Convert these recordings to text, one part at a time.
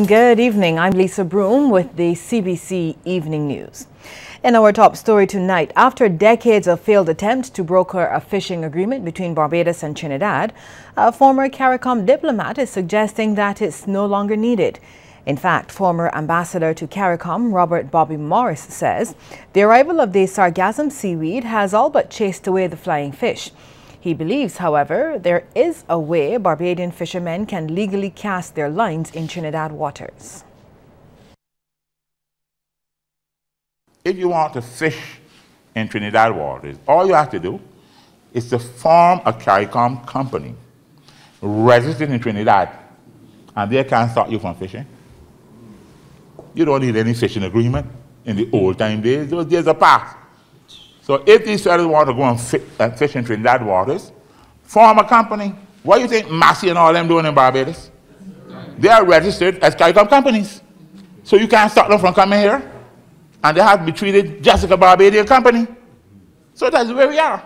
Good evening. I'm Lisa Broom with the CBC Evening News. In our top story tonight, after decades of failed attempts to broker a fishing agreement between Barbados and Trinidad, a former CARICOM diplomat is suggesting that it's no longer needed. In fact, former ambassador to CARICOM, Robert Bobby Morris, says the arrival of the sargassum seaweed has all but chased away the flying fish. He believes, however, there is a way Barbadian fishermen can legally cast their lines in Trinidad waters. If you want to fish in Trinidad waters, all you have to do is to form a CARICOM company registered in Trinidad, and they can't stop you from fishing. You don't need any fishing agreement. In the old time days, those days are past. So if these fellas want to go and fish in Trinidad waters, form a company. What do you think Massey and all them doing in Barbados? They are registered as CARICOM companies. So you can't stop them from coming here. And they have to be treated just like a Barbadian company. So that's where we are.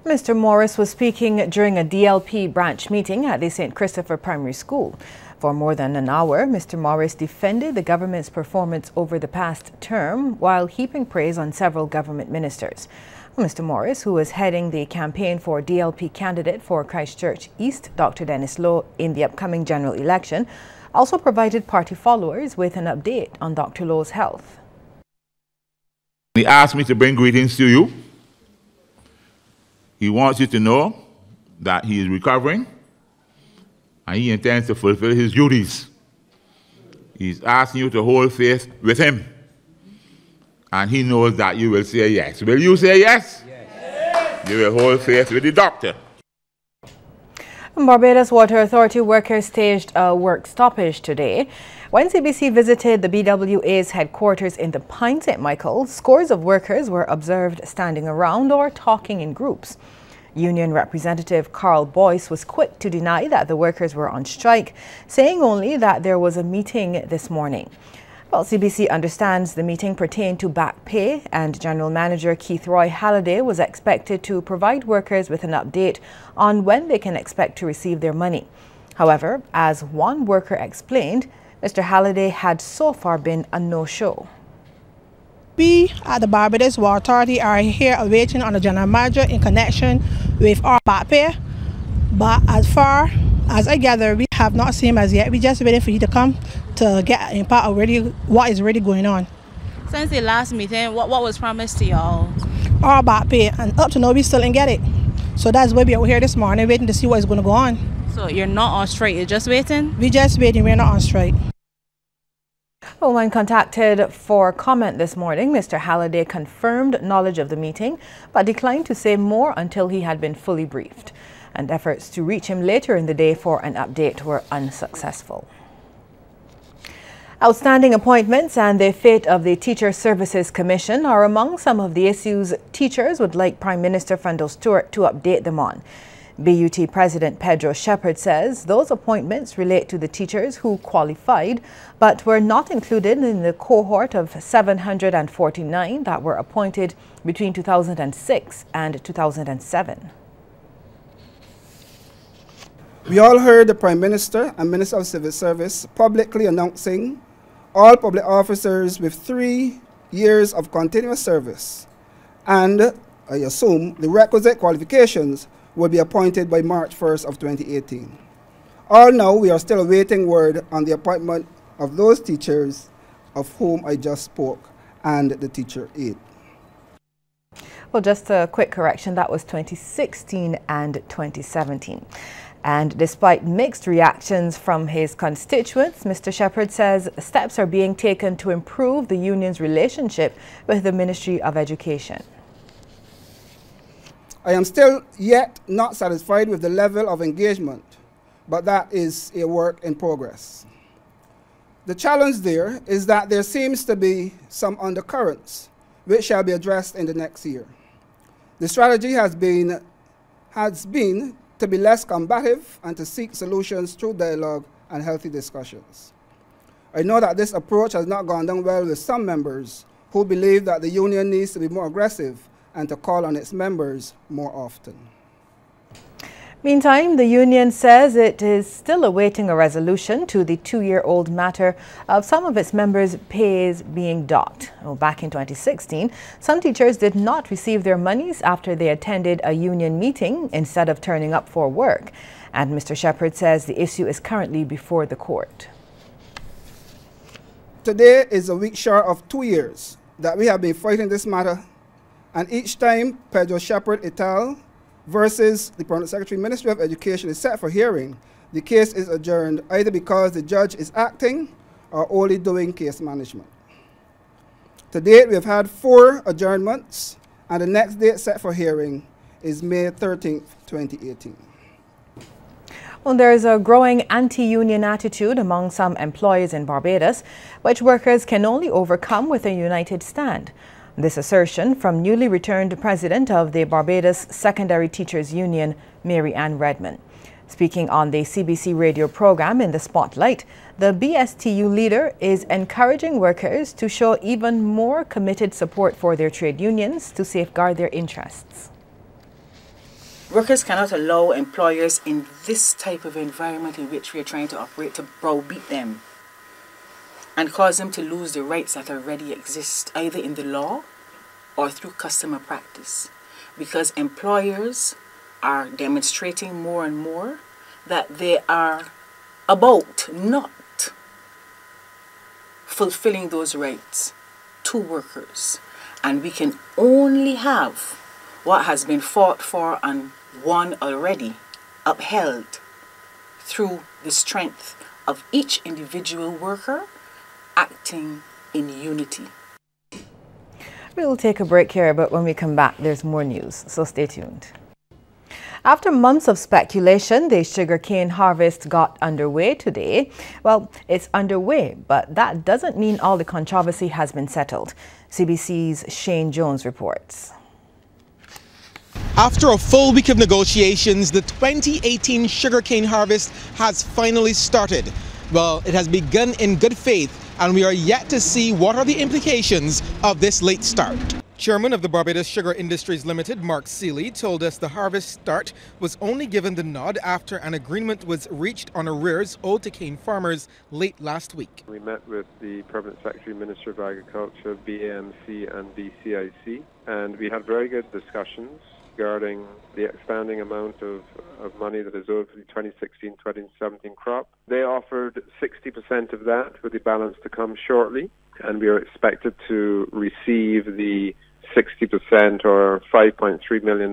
Mr. Morris was speaking during a DLP branch meeting at the St. Christopher Primary School. For more than an hour, Mr. Morris defended the government's performance over the past term while heaping praise on several government ministers. Mr. Morris, who is heading the campaign for DLP candidate for Christchurch East, Dr. Dennis Lowe, in the upcoming general election, also provided party followers with an update on Dr. Lowe's health. He asked me to bring greetings to you. He wants you to know that he is recovering and he intends to fulfill his duties. He's asking you to hold faith with him. And he knows that you will say yes. Will you say yes? Yes. You will hold faith with the doctor. Barbados Water Authority workers staged a work stoppage today. When CBC visited the BWA's headquarters in the Pine St. Michael, scores of workers were observed standing around or talking in groups. Union representative Carl Boyce was quick to deny that the workers were on strike, saying only that there was a meeting this morning. Well, CBC understands the meeting pertained to back pay, and General Manager Keith Roy Halliday was expected to provide workers with an update on when they can expect to receive their money. However, as one worker explained, Mr. Halliday had so far been a no-show. We at the Barbados Water Authority are here awaiting on the General Manager in connection with our back pay. But as far as I gather, we have not seen him as yet. We're just waiting for you to come to get an impact already what is really going on. Since the last meeting, what was promised to y'all? Our back pay, and up to now we still didn't get it. So that's why we're out here this morning waiting to see what is going to go on. So you're not on strike, you're just waiting? We're just waiting, we're not on strike. Well, when contacted for comment this morning, Mr. Halliday confirmed knowledge of the meeting, but declined to say more until he had been fully briefed. And efforts to reach him later in the day for an update were unsuccessful. Outstanding appointments and the fate of the Teacher Services Commission are among some of the issues teachers would like Prime Minister Fundle Stewart to update them on. BUT President Pedro Shepherd says those appointments relate to the teachers who qualified but were not included in the cohort of 749 that were appointed between 2006 and 2007. We all heard the Prime Minister and Minister of Civil Service publicly announcing all public officers with 3 years of continuous service and, I assume, the requisite qualifications will be appointed by March 1st of 2018. All now, we are still awaiting word on the appointment of those teachers of whom I just spoke and the teacher aide. Well, just a quick correction, that was 2016 and 2017. And despite mixed reactions from his constituents, Mr. Shepherd says steps are being taken to improve the union's relationship with the Ministry of Education. I am still yet not satisfied with the level of engagement, but that is a work in progress. The challenge there is that there seems to be some undercurrents which shall be addressed in the next year. The strategy has been to be less combative and to seek solutions through dialogue and healthy discussions. I know that this approach has not gone down well with some members who believe that the union needs to be more aggressive and to call on its members more often. Meantime, the union says it is still awaiting a resolution to the 2-year-old matter of some of its members' pays being docked. Back in 2016, some teachers did not receive their monies after they attended a union meeting instead of turning up for work. And Mr. Shepherd says the issue is currently before the court. Today is a week short of 2 years that we have been fighting this matter, and each time Pedro Shepherd et al. Versus the Permanent Secretary, Ministry of Education is set for hearing, the case is adjourned either because the judge is acting or only doing case management. To date, we have had 4 adjournments, and the next date set for hearing is May 13th, 2018. Well, there is a growing anti-union attitude among some employers in Barbados, which workers can only overcome with a united stand. This assertion from newly returned president of the Barbados Secondary Teachers Union, Mary Ann Redmond. Speaking on the CBC radio program In the Spotlight, the BSTU leader is encouraging workers to show even more committed support for their trade unions to safeguard their interests. Workers cannot allow employers in this type of environment in which we are trying to operate to browbeat them and cause them to lose the rights that already exist, either in the law or through customer practice. Because employers are demonstrating more and more that they are about not fulfilling those rights to workers. And we can only have what has been fought for and won already upheld through the strength of each individual worker acting in unity. We'll take a break here, but when we come back, there's more news, so stay tuned. After months of speculation, the sugarcane harvest got underway today. Well, it's underway, but that doesn't mean all the controversy has been settled. CBC's Shane Jones reports. After a full week of negotiations, the 2018 sugarcane harvest has finally started. Well, it has begun in good faith, and we are yet to see what are the implications of this late start. Chairman of the Barbados Sugar Industries Limited, Mark Seeley, told us the harvest start was only given the nod after an agreement was reached on arrears owed to cane farmers late last week. We met with the Permanent Secretary, Minister of Agriculture, BAMC and BCIC, and we had very good discussions regarding the expanding amount of money that is owed for the 2016-2017 crop. They offered 60% of that, with the balance to come shortly, and we are expected to receive the 60% or $5.3 million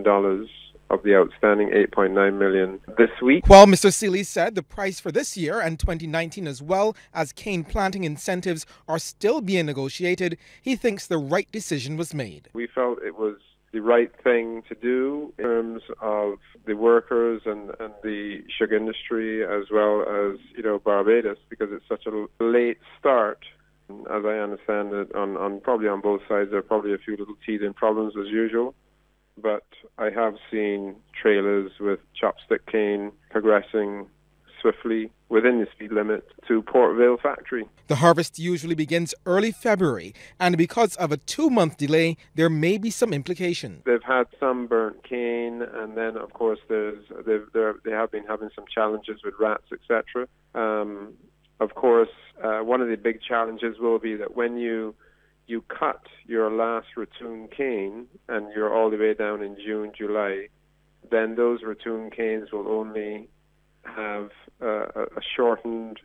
of the outstanding $8.9 million this week. While Mr. Seeley said the price for this year and 2019 as well as cane planting incentives are still being negotiated, he thinks the right decision was made. We felt it was the right thing to do in terms of the workers and the sugar industry, as well as, Barbados, because it's such a late start. As I understand it, probably on both sides, there are probably a few little teething problems as usual. But I have seen trailers with chopstick cane progressing swiftly within the speed limit to Port Vale factory. The harvest usually begins early February, and because of a 2-month delay, there may be some implication. They've had some burnt cane, and then of course they have been having some challenges with rats, etc. Of course, one of the big challenges will be that when you cut your last ratoon cane and you're all the way down in June, July, then those ratoon canes will only have a shortened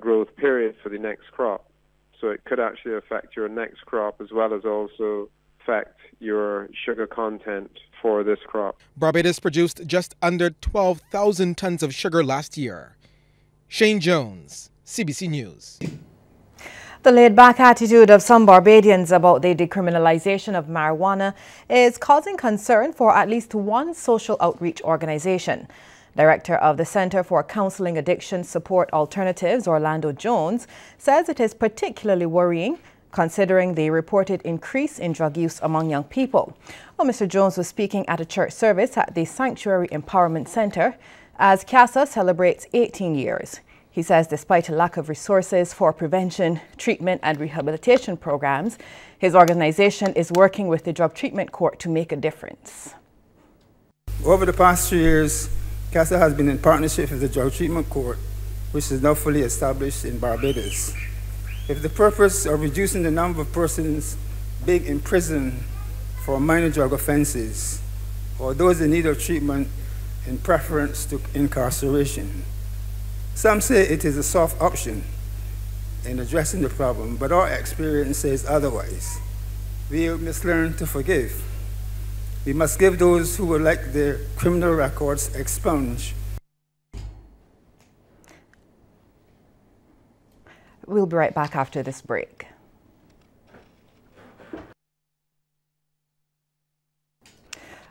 growth period for the next crop. So it could actually affect your next crop as well as also affect your sugar content for this crop. Barbados produced just under 12,000 tons of sugar last year. Shane Jones, CBC News. The laid-back attitude of some Barbadians about the decriminalization of marijuana is causing concern for at least one social outreach organization. Director of the Center for Counseling Addiction Support Alternatives, Orlando Jones, says it is particularly worrying considering the reported increase in drug use among young people. Well, Mr. Jones was speaking at a church service at the Sanctuary Empowerment Center as CASA celebrates 18 years. He says despite a lack of resources for prevention, treatment and rehabilitation programs, his organization is working with the Drug Treatment Court to make a difference. Over the past 3 years, CASA has been in partnership with the Drug Treatment Court, which is now fully established in Barbados, with the purpose of reducing the number of persons being imprisoned for minor drug offenses or those in need of treatment in preference to incarceration. Some say it is a soft option in addressing the problem, but our experience says otherwise. We must learn to forgive. We must give those who would like their criminal records expunged. We'll be right back after this break.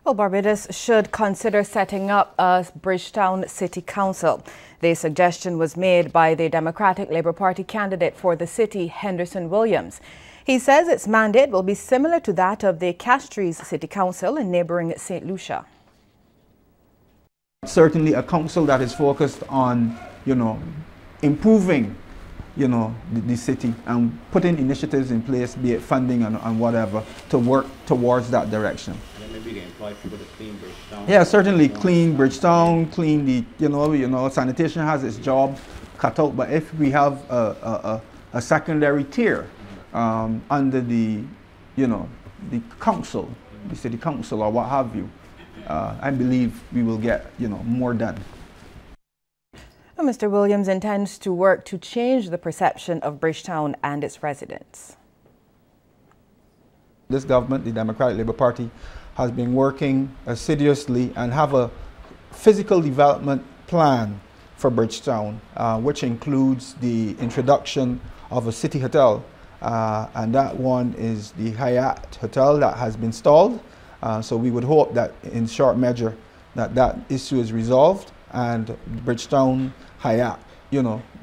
Well, Barbados should consider setting up a Bridgetown City Council. The suggestion was made by the Democratic Labour Party candidate for the city, Henderson Williams. He says its mandate will be similar to that of the Castries City Council in neighbouring St. Lucia. Certainly a council that is focused on, improving, the city and putting initiatives in place, be it funding and whatever, to work towards that direction. Maybe they employ people to clean Bridgetown. Yeah, certainly clean Bridgetown, clean the, sanitation has its job cut out, but if we have a secondary tier under the, the council, the city council or what have you, I believe we will get, more done. Well, Mr. Williams intends to work to change the perception of Bridgetown and its residents. This government, the Democratic Labour Party, has been working assiduously and have a physical development plan for Bridgetown, which includes the introduction of a city hotel, and that one is the Hyatt Hotel that has been stalled. So we would hope that in short measure that issue is resolved and Bridgetown Hyatt,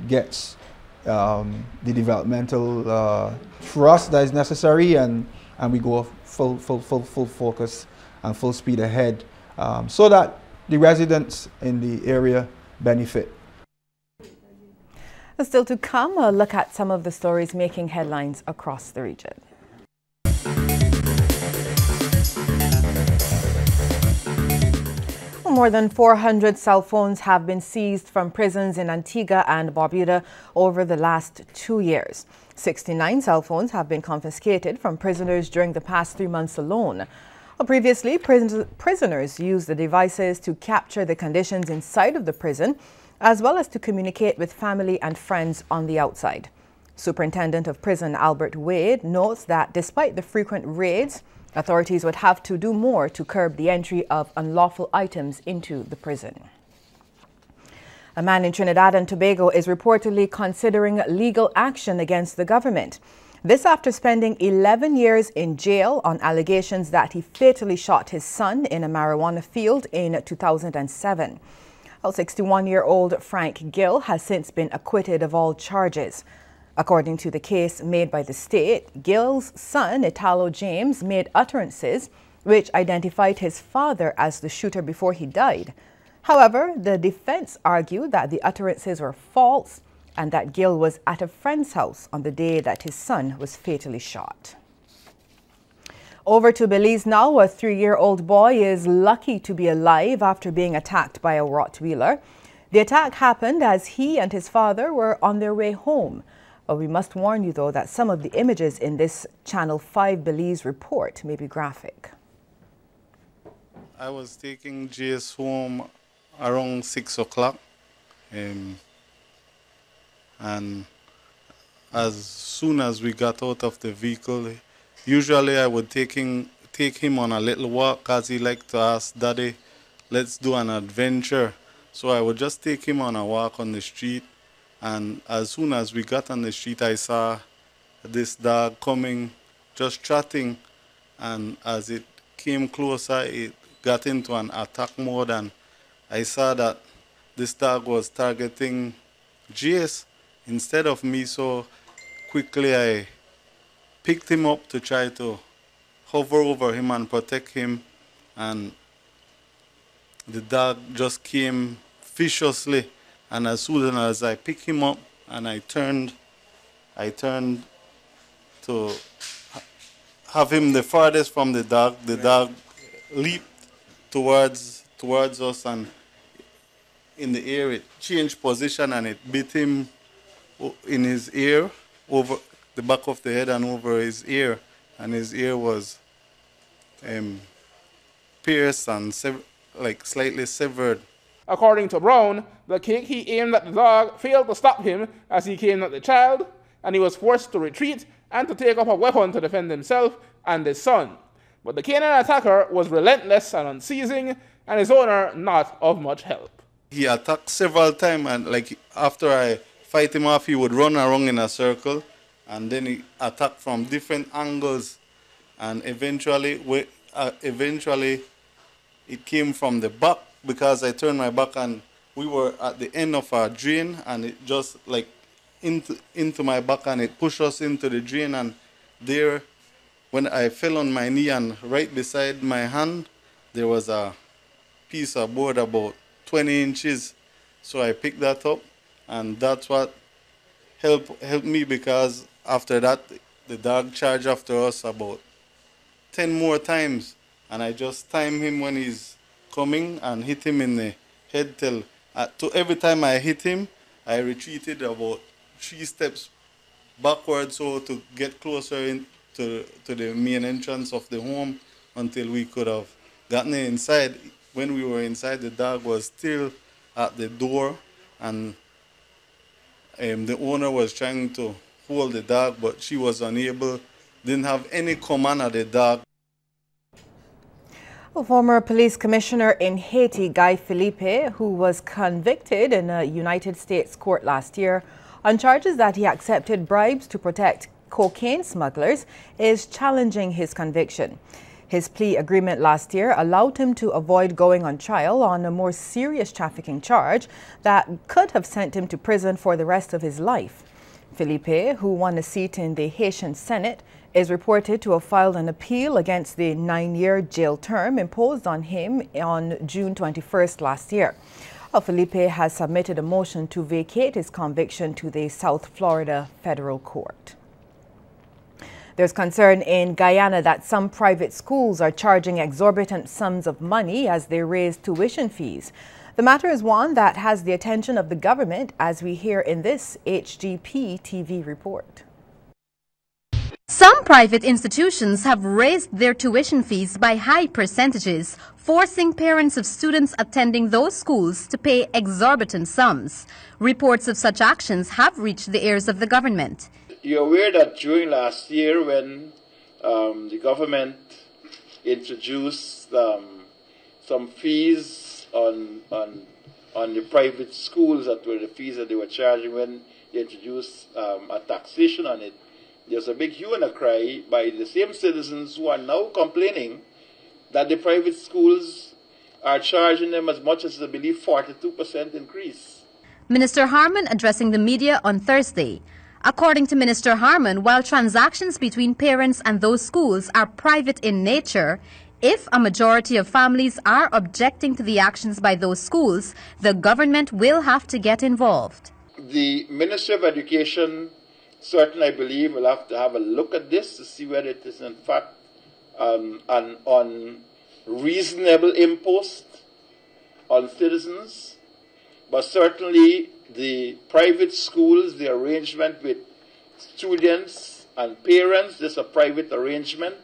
gets the developmental thrust that is necessary, and we go full focus and full speed ahead, so that the residents in the area benefit. Still to come, a look at some of the stories making headlines across the region. More than 400 cell phones have been seized from prisons in Antigua and Barbuda over the last 2 years. 69 cell phones have been confiscated from prisoners during the past 3 months alone. Previously, prisoners used the devices to capture the conditions inside of the prison, as well as to communicate with family and friends on the outside. Superintendent of Prison Albert Wade notes that despite the frequent raids, authorities would have to do more to curb the entry of unlawful items into the prison. A man in Trinidad and Tobago is reportedly considering legal action against the government. This after spending 11 years in jail on allegations that he fatally shot his son in a marijuana field in 2007. 61-year-old Frank Gill has since been acquitted of all charges. According to the case made by the state, Gill's son, Italo James, made utterances which identified his father as the shooter before he died. However, the defense argued that the utterances were false and that Gill was at a friend's house on the day that his son was fatally shot. Over to Belize now, a 3-year-old boy is lucky to be alive after being attacked by a Rottweiler. The attack happened as he and his father were on their way home. We must warn you, though, that some of the images in this Channel 5 Belize report may be graphic. I was taking JS home around 6 o'clock, and as soon as we got out of the vehicle, usually I would take him on a little walk, because he liked to ask, "Daddy, let's do an adventure." So I would just take him on a walk on the street. And as soon as we got on the street, I saw this dog coming, just trotting. And as it came closer, it got into an attack mode. And I saw that this dog was targeting Jace instead of me. So quickly I picked him up to try to hover over him and protect him. And the dog just came viciously. And as soon as I picked him up and I turned to have him the farthest from the dog leaped towards us, and in the air, it changed position and it bit him in his ear, over the back of the head and over his ear, and his ear was pierced and slightly severed. According to Brown, the kick he aimed at the dog failed to stop him as he came at the child, and he was forced to retreat and to take up a weapon to defend himself and his son. But the canine attacker was relentless and unceasing, and his owner not of much help. He attacked several times, and after I fight him off, he would run around in a circle, and then he attacked from different angles, and eventually it came from the back, because I turned my back and we were at the end of a drain, and it just into my back, and it pushed us into the drain. And there, when I fell on my knee, and right beside my hand there was a piece of board about 20 inches. So I picked that up, and that's what helped me, because after that the dog charged after us about 10 more times, and I just timed him when he's coming and hit him in the head till every time I hit him, I retreated about 3 steps backwards, so to get closer to the main entrance of the home until we could have gotten inside. When we were inside, the dog was still at the door, and the owner was trying to hold the dog, but she was unable, didn't have any command of the dog. A former police commissioner in Haiti, Guy Philippe, who was convicted in a United States court last year on charges that he accepted bribes to protect cocaine smugglers, is challenging his conviction. His plea agreement last year allowed him to avoid going on trial on a more serious trafficking charge that could have sent him to prison for the rest of his life. Philippe, who won a seat in the Haitian Senate, is reported to have filed an appeal against the 9-year jail term imposed on him on June 21st last year. Philippe has submitted a motion to vacate his conviction to the South Florida Federal Court. There's concern in Guyana that some private schools are charging exorbitant sums of money as they raise tuition fees. The matter is one that has the attention of the government, as we hear in this HGP TV report. Some private institutions have raised their tuition fees by high percentages, forcing parents of students attending those schools to pay exorbitant sums. Reports of such actions have reached the ears of the government. You're aware that during last year, when the government introduced some fees on the private schools, that were the fees that they were charging when they introduced a taxation on it, there's a big hue and a cry by the same citizens who are now complaining that the private schools are charging them as much as, I believe, 42% increase. Minister Harmon addressing the media on Thursday. According to Minister Harmon, while transactions between parents and those schools are private in nature, if a majority of families are objecting to the actions by those schools, the government will have to get involved. The Minister of Education certainly, I believe, will have to have a look at this to see whether it is in fact an unreasonable impost on citizens. But certainly the private schools, the arrangement with students and parents, this is a private arrangement.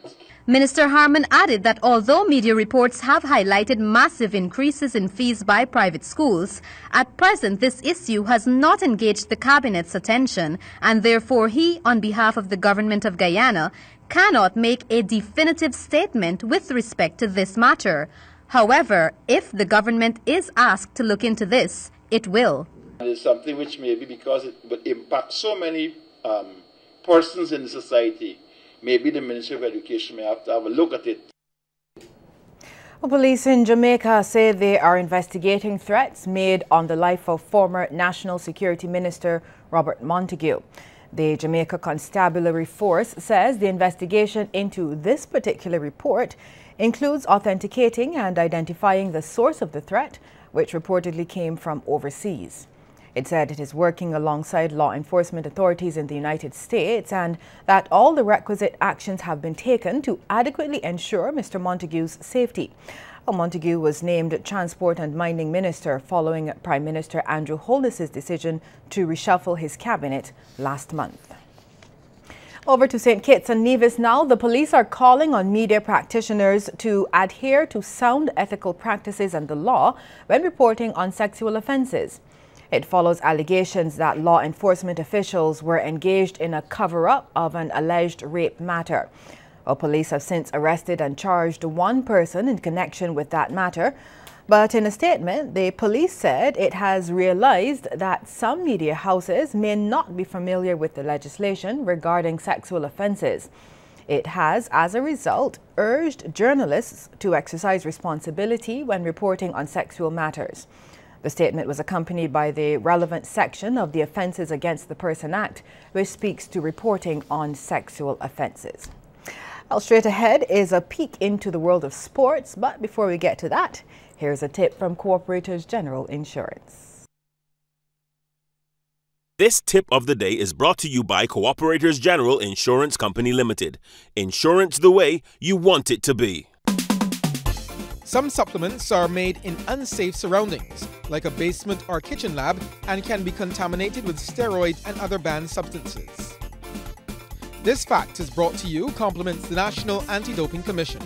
Minister Harmon added that although media reports have highlighted massive increases in fees by private schools, at present this issue has not engaged the Cabinet's attention, and therefore he, on behalf of the government of Guyana, cannot make a definitive statement with respect to this matter. However, if the government is asked to look into this, it will. It is something which maybe because it would impact so many persons in the society, maybe the Ministry of Education may have to have a look at it. Police in Jamaica say they are investigating threats made on the life of former National Security Minister Robert Montague. The Jamaica Constabulary Force says the investigation into this particular report includes authenticating and identifying the source of the threat, which reportedly came from overseas. It said it is working alongside law enforcement authorities in the United States and that all the requisite actions have been taken to adequately ensure Mr. Montague's safety. Montague was named Transport and Mining Minister following Prime Minister Andrew Holness's decision to reshuffle his cabinet last month. Over to St. Kitts and Nevis now. The police are calling on media practitioners to adhere to sound ethical practices and the law when reporting on sexual offences. It follows allegations that law enforcement officials were engaged in a cover-up of an alleged rape matter. Police have since arrested and charged one person in connection with that matter. But in a statement, the police said it has realized that some media houses may not be familiar with the legislation regarding sexual offences. It has, as a result, urged journalists to exercise responsibility when reporting on sexual matters. The statement was accompanied by the relevant section of the Offences Against the Person Act, which speaks to reporting on sexual offences. Well, straight ahead is a peek into the world of sports, but before we get to that, here's a tip from Cooperators General Insurance. This tip of the day is brought to you by Cooperators General Insurance Company Limited. Insurance the way you want it to be. Some supplements are made in unsafe surroundings, like a basement or kitchen lab, and can be contaminated with steroids and other banned substances. This fact is brought to you compliments the National Anti-Doping Commission.